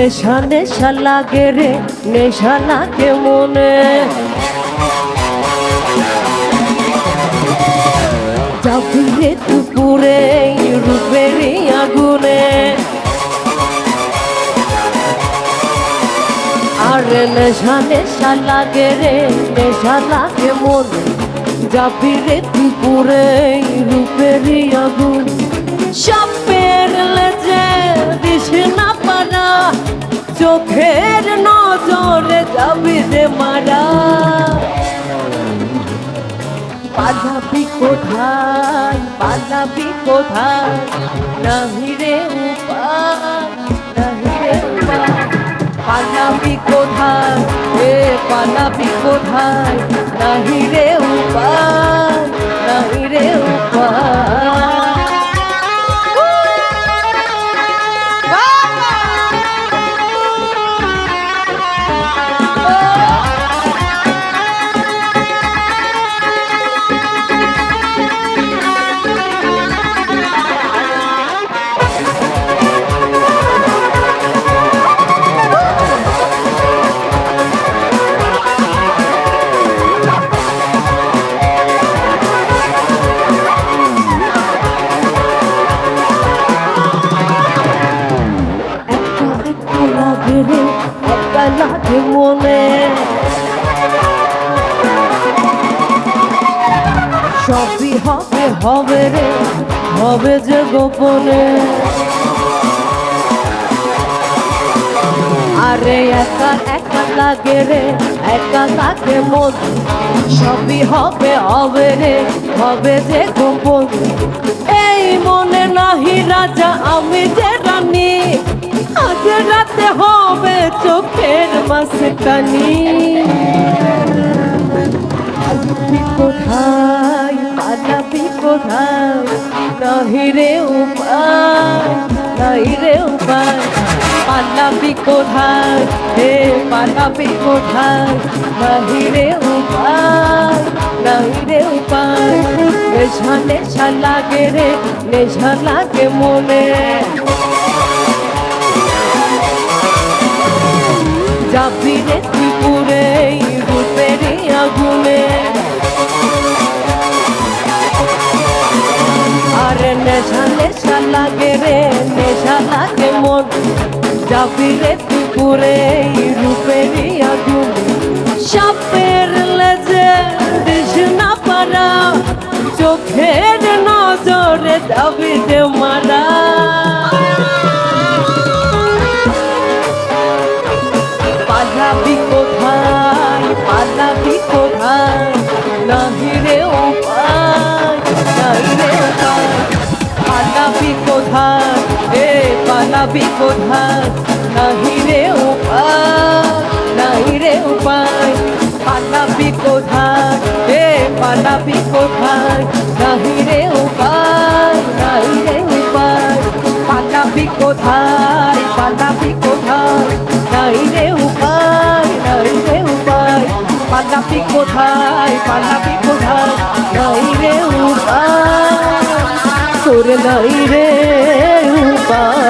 নেশা নেশা লাগে রে, নেশা লাগে মনে। যাবি রে দুপুরে রূপেরই আগুনে, আরে নেশা নেশা লাগে রে, নেশা লাগে মনে। যাবি রে দুপুরে রূপেরই আগুন, সাপের লেজে দিস না পারা, চোখের নজরে যাবি রে মারা। পালাবি কোথায়, পালাবি কোথায়, নাহি রে উপায়, নাহি রে উপায়। পালাবি কোথায়, পালাবি কোথায়, নাহি রে উপায়, নাহি রে উপায়। একা লাগে মনে, সবই হবে হবে রে, হবে যে গোপনে। আরে একা একা লাগে রে, একা লাগে মন, সবই হবে হবে রে, হবে যে গোপন। এই মনে নাহি রাজা, আমি যে রানী, আজ রাতে হবে চোখের মাঝখানি। পালাবি কোথায়, পালাবি কোথায়, নাহি রে উপায়, নাহি রে উপায়। পালাবি কোথায়, পালাবি কোথায়, নাহি রে উপায়, নাহি রে উপায়। নেশা নেশা লাগে রে, নেশা লাগে মনে। যাবি রে দুপুরে রূপেরই আগুনে, আরে নেশা নেশা লাগে রে, নেশা লাগে মন। যাবি রে দুপুরে রূপেরই আগুনে, সাপের লেজে দিস না পারা, চোখের নজরে যাবি রে মারা। পালাবি কোথায়, পালাবি কোথায়, নাহি রে উপায়, নাহি রে উপায়। পালাবি কোথায়, পালাবি কোথায়, নাহি রে উপায়, নাহি রে উপায়। পালাবি কোথায়, পালাবি কোথায়, নাহি রে উপায়, নাহি রে উপায়। পালাবি কোথায়, পালাবি কোথায়, নাহি রে উপায়, নাহি রে উপায়। পালাবি কোথায়, পালাবি কোথায়, নাহি রে উপায়, তোর নাহি রে উপায়।